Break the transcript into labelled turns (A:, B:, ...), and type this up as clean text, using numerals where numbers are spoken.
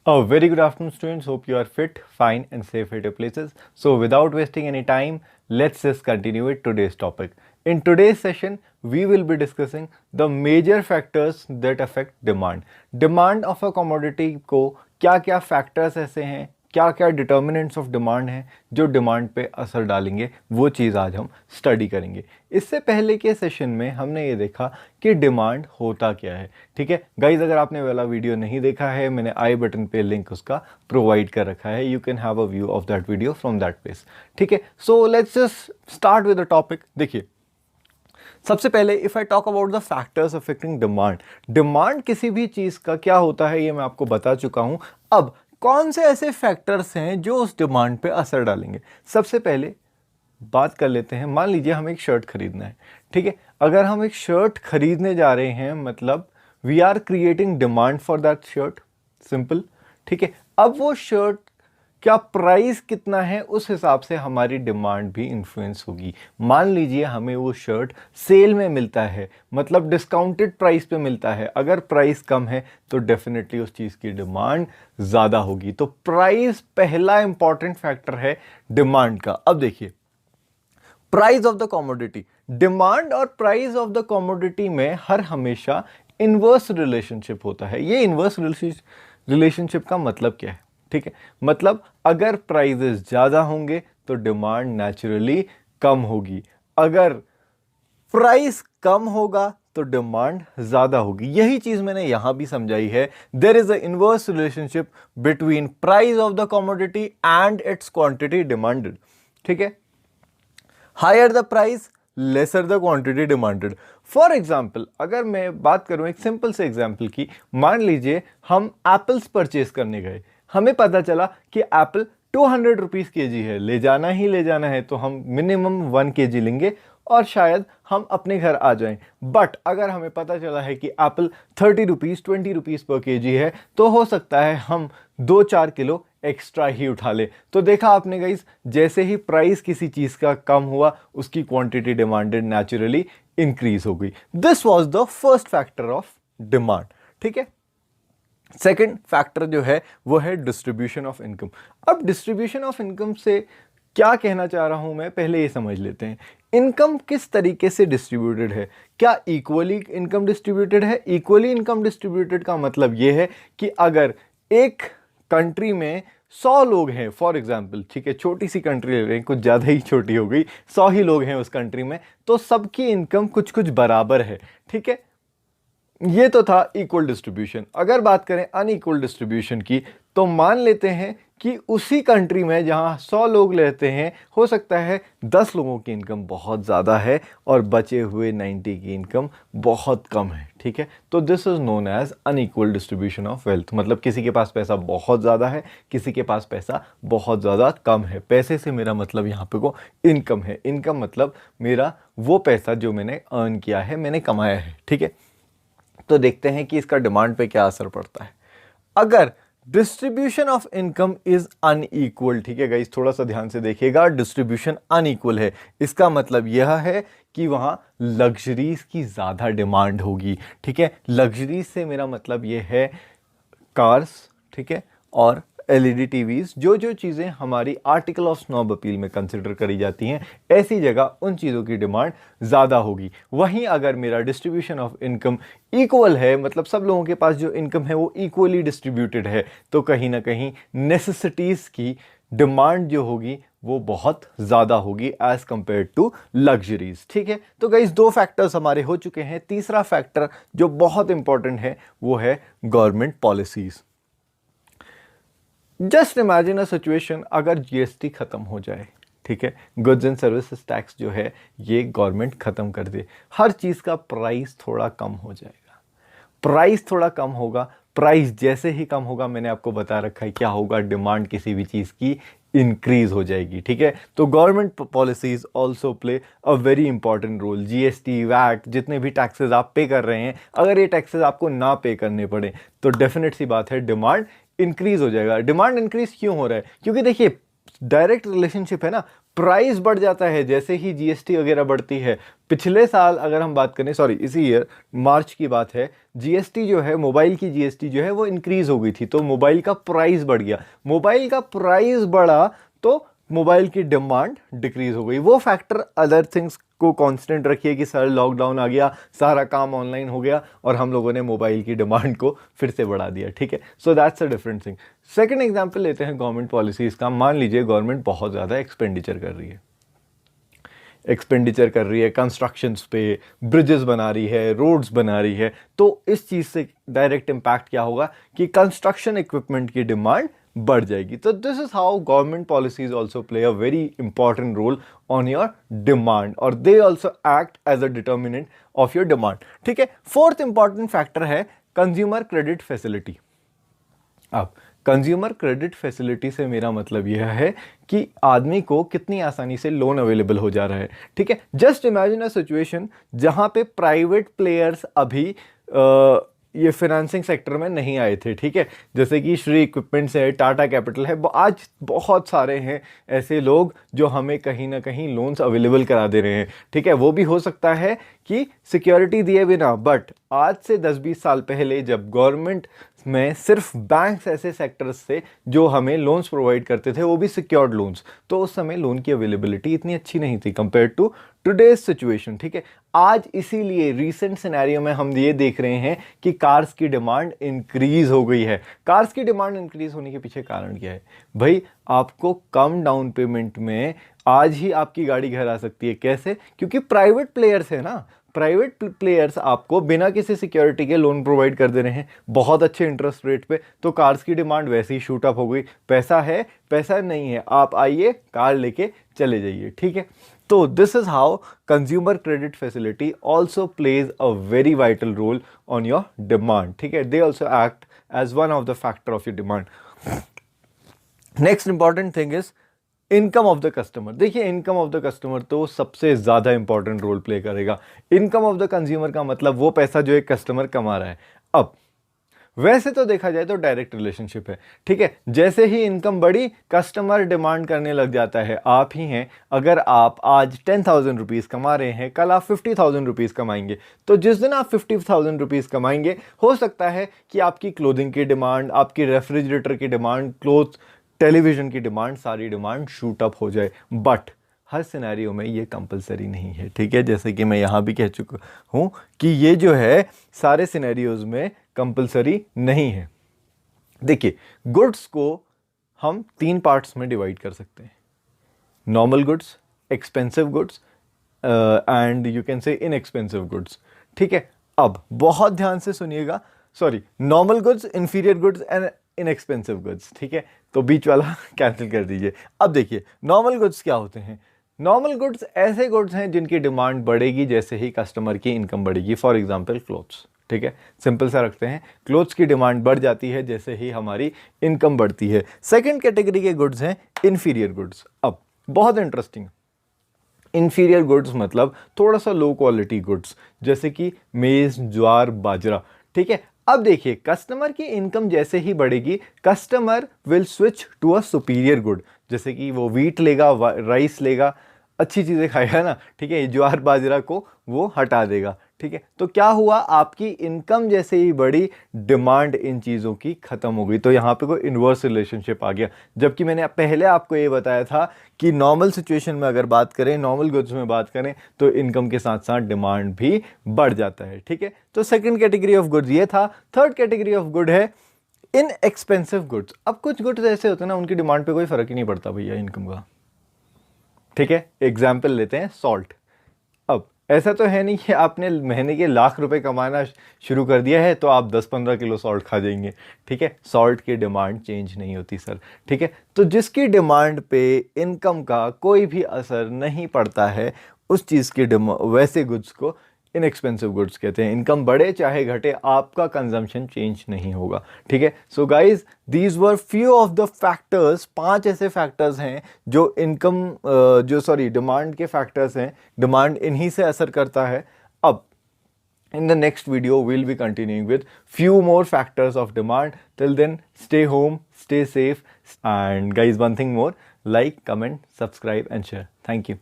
A: A very good afternoon, students. Hope you are fit, fine, and safe at your places. So, without wasting any time, let's just continue with today's topic. In today's session, we will be discussing the major factors that affect demand. Demand of a commodity को क्या-क्या factors ऐसे हैं, क्या क्या determinants of demand हैं जो demand पे असर डालेंगे, वो चीज़ आज हम स्टडी करेंगे। इससे पहले के सेशन में हमने ये देखा कि डिमांड होता क्या है। ठीक है गाइज, अगर आपने वाला वीडियो नहीं देखा है, मैंने आई बटन पे लिंक उसका प्रोवाइड कर रखा है। You can have a view of that video from that place. ठीक है, so let's just start with the topic. देखिए, सबसे पहले if I talk about the factors affecting demand, demand किसी भी चीज़ का क्या होता है ये मैं आपको बता चुका हूं। अब कौन से ऐसे फैक्टर्स हैं जो उस डिमांड पे असर डालेंगे। सबसे पहले बात कर लेते हैं, मान लीजिए हमें एक शर्ट खरीदना है। ठीक है, अगर हम एक शर्ट खरीदने जा रहे हैं, मतलब we are creating demand for that shirt, simple. ठीक है, अब वो शर्ट क्या प्राइस कितना है उस हिसाब से हमारी डिमांड भी इन्फ्लुएंस होगी। मान लीजिए हमें वो शर्ट सेल में मिलता है, मतलब डिस्काउंटेड प्राइस पे मिलता है। अगर प्राइस कम है तो डेफिनेटली उस चीज़ की डिमांड ज़्यादा होगी। तो प्राइस पहला इंपॉर्टेंट फैक्टर है डिमांड का। अब देखिए, price of the commodity, demand और प्राइस ऑफ द कॉमोडिटी में हर हमेशा इन्वर्स रिलेशनशिप होता है। ये इन्वर्स रिलेशनशिप का मतलब क्या है? ठीक है, मतलब अगर प्राइजेस ज़्यादा होंगे तो डिमांड नेचुरली कम होगी, अगर प्राइस कम होगा तो डिमांड ज़्यादा होगी। यही चीज़ मैंने यहां भी समझाई है। There is a inverse relationship between price of the commodity and its quantity demanded. ठीक है, higher the price lesser the quantity demanded. For example, अगर मैं बात करूं एक सिंपल से एग्जाम्पल की, मान लीजिए हम एप्पल्स परचेज करने गए, हमें पता चला कि एप्पल 200 रुपीज़ के जी है, ले जाना ही ले जाना है, तो हम मिनिमम 1 के जी लेंगे और शायद हम अपने घर आ जाएं। बट अगर हमें पता चला है कि एप्पल 30 रुपीज़ 20 रुपीज़ पर के जी है, तो हो सकता है हम 2-4 किलो एक्स्ट्रा ही उठा ले। तो देखा आपने गाइस, जैसे ही प्राइस किसी चीज़ का कम हुआ, उसकी क्वांटिटी डिमांडेड नेचुरली इंक्रीज हो गई। This was the first factor of demand. ठीक है, सेकेंड फैक्टर जो है वो है डिस्ट्रीब्यूशन ऑफ इनकम। अब डिस्ट्रीब्यूशन ऑफ इनकम से क्या कहना चाह रहा हूं मैं, पहले ये समझ लेते हैं। इनकम किस तरीके से डिस्ट्रीब्यूटेड है? क्या इक्वली इनकम डिस्ट्रीब्यूटेड है? इक्वली इनकम डिस्ट्रीब्यूटेड का मतलब ये है कि अगर एक कंट्री में 100 लोग हैं, फॉर एग्जाम्पल, ठीक है, छोटी सी कंट्री ले रहे हैं, कुछ ज़्यादा ही छोटी हो गई, 100 ही लोग हैं उस कंट्री में, तो सबकी इनकम कुछ कुछ बराबर है। ठीक है, ये तो था इक्वल डिस्ट्रीब्यूशन। अगर बात करें अनइक्वल डिस्ट्रीब्यूशन की, तो मान लेते हैं कि उसी कंट्री में जहां 100 लोग रहते हैं, हो सकता है 10 लोगों की इनकम बहुत ज़्यादा है और बचे हुए 90 की इनकम बहुत कम है। ठीक है, तो this is known as unequal distribution of wealth. मतलब किसी के पास पैसा बहुत ज़्यादा है, किसी के पास पैसा बहुत ज़्यादा कम है। पैसे से मेरा मतलब यहाँ पे को इनकम है। इनकम मतलब मेरा वो पैसा जो मैंने अर्न किया है, मैंने कमाया है। ठीक है, तो देखते हैं कि इसका डिमांड पे क्या असर पड़ता है। अगर distribution of income is unequal, ठीक है गाइस, थोड़ा सा ध्यान से देखिएगा, डिस्ट्रीब्यूशन अनइक्वल है, इसका मतलब यह है कि वहां लग्जरीज की ज्यादा डिमांड होगी। ठीक है, लग्जरीज से मेरा मतलब यह है कार्स, ठीक है, और एलईडी टीवीज, जो जो चीज़ें हमारी आर्टिकल ऑफ स्नॉब अपील में कंसिडर करी जाती हैं, ऐसी जगह उन चीज़ों की डिमांड ज़्यादा होगी। वहीं अगर मेरा डिस्ट्रीब्यूशन ऑफ इनकम इक्वल है, मतलब सब लोगों के पास जो इनकम है वो इक्वली डिस्ट्रीब्यूटेड है, तो कहीं ना कहीं नेसेसिटीज़ की डिमांड जो होगी वो बहुत ज़्यादा होगी एज कंपेयर टू लग्जरीज। ठीक है, तो गाइस, 2 फैक्टर्स हमारे हो चुके हैं। तीसरा फैक्टर जो बहुत इंपॉर्टेंट है वो है government policies. Just imagine a situation, अगर जीएसटी खत्म हो जाए, ठीक है, गुड्स एंड सर्विसेज टैक्स जो है ये गवर्नमेंट खत्म कर दे, हर चीज़ का प्राइस थोड़ा कम हो जाएगा। प्राइस थोड़ा कम होगा, प्राइस जैसे ही कम होगा, मैंने आपको बता रखा है क्या होगा, डिमांड किसी भी चीज़ की इंक्रीज हो जाएगी। ठीक है, तो government policies also play a very important role. GST, VAT, जितने भी टैक्सेस आप पे कर रहे हैं, अगर ये टैक्सेस आपको ना पे करने पड़े तो डेफिनेट सी बात है डिमांड इंक्रीज हो जाएगा। डिमांड इंक्रीज क्यों हो रहा है? क्योंकि देखिए, डायरेक्ट रिलेशनशिप है ना, प्राइस बढ़ जाता है जैसे ही जीएसटी वगैरह बढ़ती है। पिछले साल अगर हम बात करें, सॉरी इसी ईयर मार्च की बात है, जीएसटी जो है, मोबाइल की जीएसटी जो है वो इंक्रीज हो गई थी, तो मोबाइल का प्राइस बढ़ गया। मोबाइल का प्राइस बढ़ा तो मोबाइल की डिमांड डिक्रीज हो गई। वो फैक्टर अदर थिंग्स को कांस्टेंट रखिए कि सर लॉकडाउन आ गया, सारा काम ऑनलाइन हो गया और हम लोगों ने मोबाइल की डिमांड को फिर से बढ़ा दिया, ठीक है। So that's a different thing. Second example लेते हैं गवर्नमेंट पॉलिसीज का। मान लीजिए गवर्नमेंट बहुत ज़्यादा एक्सपेंडिचर कर रही है कंस्ट्रक्शंस पे, ब्रिजेस बना रही है, रोड्स बना रही है, तो इस चीज़ से डायरेक्ट इम्पैक्ट क्या होगा कि कंस्ट्रक्शन इक्विपमेंट की डिमांड बढ़ जाएगी। तो this is how government policies also play a very important role on your demand, और they also act as a determinant of your demand, ठीक है। फोर्थ इंपॉर्टेंट फैक्टर है कंज्यूमर क्रेडिट फैसिलिटी। अब consumer credit facility से मेरा मतलब यह है कि आदमी को कितनी आसानी से लोन अवेलेबल हो जा रहा है, ठीक है। जस्ट इमेजिन अ सिचुएशन जहां पे प्राइवेट प्लेयर्स अभी ये फाइनेंसिंग सेक्टर में नहीं आए थे, ठीक है। जैसे कि श्री इक्विपमेंट्स है, टाटा कैपिटल है, आज बहुत सारे हैं ऐसे लोग जो हमें कहीं ना कहीं लोन्स अवेलेबल करा दे रहे हैं, ठीक है। वो भी हो सकता है कि सिक्योरिटी दिए बिना, बट आज से 10-20 साल पहले जब गवर्नमेंट में सिर्फ बैंक्स ऐसे सेक्टर्स थे जो हमें लोन्स प्रोवाइड करते थे, वो भी सिक्योर्ड लोन्स, तो उस समय लोन की अवेलेबिलिटी इतनी अच्छी नहीं थी कंपेयर टू टुडेज सिचुएशन, ठीक है। आज इसीलिए रीसेंट सिनेरियो में हम ये देख रहे हैं कि कार्स की डिमांड इंक्रीज हो गई है। कार्स की डिमांड इंक्रीज होने के पीछे कारण क्या है भाई? आपको कम डाउन पेमेंट में आज ही आपकी गाड़ी घर आ सकती है। कैसे? क्योंकि प्राइवेट प्लेयर्स है ना, प्राइवेट प्लेयर्स आपको बिना किसी सिक्योरिटी के लोन प्रोवाइड कर दे रहे हैं बहुत अच्छे इंटरेस्ट रेट पे, तो कार्स की डिमांड वैसे ही शूट अप हो गई। पैसा है, पैसा नहीं है, आप आइए कार लेके चले जाइए, ठीक है। तो this is how consumer credit facility also plays a very vital role on your demand, ठीक है। They also act as one of the factor of your demand. Next important thing is income of the customer. देखिए income of the customer तो सबसे ज्यादा important role play करेगा। Income of the consumer का मतलब वो पैसा जो एक कस्टमर कमा रहा है। अब वैसे तो देखा जाए तो डायरेक्ट रिलेशनशिप है, ठीक है। जैसे ही इनकम बढ़ी कस्टमर डिमांड करने लग जाता है। आप ही हैं, अगर आप आज 10,000 रुपीज़ कमा रहे हैं, कल आप 50,000 रुपीज़ कमाएंगे, तो जिस दिन आप 50,000 रुपीज़ कमाएंगे हो सकता है कि आपकी क्लोथिंग की डिमांड, आपकी रेफ्रिजरेटर की डिमांड, क्लोथ, टेलीविजन की डिमांड, सारी डिमांड शूट अप हो जाए। बट हर सिनेरियो में ये कंपलसरी नहीं है, ठीक है। जैसे कि मैं यहाँ भी कह चुका हूँ कि ये जो है सारे सिनेरियोज में कंपलसरी नहीं है। देखिए गुड्स को हम 3 पार्ट्स में डिवाइड कर सकते हैं, normal goods, expensive goods and you can say inexpensive goods, ठीक है। अब बहुत ध्यान से सुनिएगा, sorry, normal goods, inferior goods and inexpensive goods, ठीक है। तो बीच वाला कैंसिल कर दीजिए। अब देखिए नॉर्मल गुड्स क्या होते हैं। नॉर्मल गुड्स ऐसे गुड्स हैं जिनकी डिमांड बढ़ेगी जैसे ही कस्टमर की इनकम बढ़ेगी। फॉर एग्जांपल क्लोथ्स, ठीक है, सिंपल सा रखते हैं, क्लोथ्स की डिमांड बढ़ जाती है जैसे ही हमारी इनकम बढ़ती है। सेकंड कैटेगरी के गुड्स हैं इंफीरियर गुड्स। अब बहुत इंटरेस्टिंग, इंफीरियर गुड्स मतलब थोड़ा सा लो क्वालिटी गुड्स, जैसे कि मेज, ज्वार, बाजरा, ठीक है। अब देखिए कस्टमर की इनकम जैसे ही बढ़ेगी customer will switch to a superior good, जैसे कि वो वीट लेगा, राइस लेगा, अच्छी चीज़ें खाएगा ना, ठीक है। ज्वार बाजरा को वो हटा देगा, ठीक है। तो क्या हुआ, आपकी इनकम जैसे ही बढ़ी डिमांड इन चीज़ों की खत्म हो गई। तो यहाँ पे कोई इन्वर्स रिलेशनशिप आ गया। जबकि मैंने पहले आपको ये बताया था कि नॉर्मल सिचुएशन में अगर बात करें, नॉर्मल गुड्स में बात करें, तो इनकम के साथ साथ डिमांड भी बढ़ जाता है, ठीक है। तो सेकेंड कैटेगरी ऑफ गुड्स ये था। थर्ड कैटेगरी ऑफ गुड है इन एक्सपेंसिव गुड्स। अब कुछ गुड्स ऐसे होते हैं ना, उनकी डिमांड पे कोई फर्क ही नहीं पड़ता भैया इनकम का, ठीक है। एग्जाम्पल लेते हैं सॉल्ट। अब ऐसा तो है नहीं कि आपने महीने के लाख रुपए कमाना शुरू कर दिया है तो आप 10-15 किलो सॉल्ट खा जाएंगे, ठीक है। सॉल्ट की डिमांड चेंज नहीं होती सर, ठीक है। तो जिसकी डिमांड पे इनकम का कोई भी असर नहीं पड़ता है उस चीज़ की वैसे गुड्स को इनएक्सपेंसिव गुड्स कहते हैं। इनकम बढ़े चाहे घटे आपका कंजम्पशन चेंज नहीं होगा, ठीक है। So guys these were few of the factors, 5 ऐसे फैक्टर्स हैं जो इनकम डिमांड के फैक्टर्स हैं, डिमांड इन्हीं से असर करता है। अब in the next video we'll be continuing with few more factors of demand. Till then stay home, stay safe, and guys one thing more, like, comment, subscribe and share. Thank you.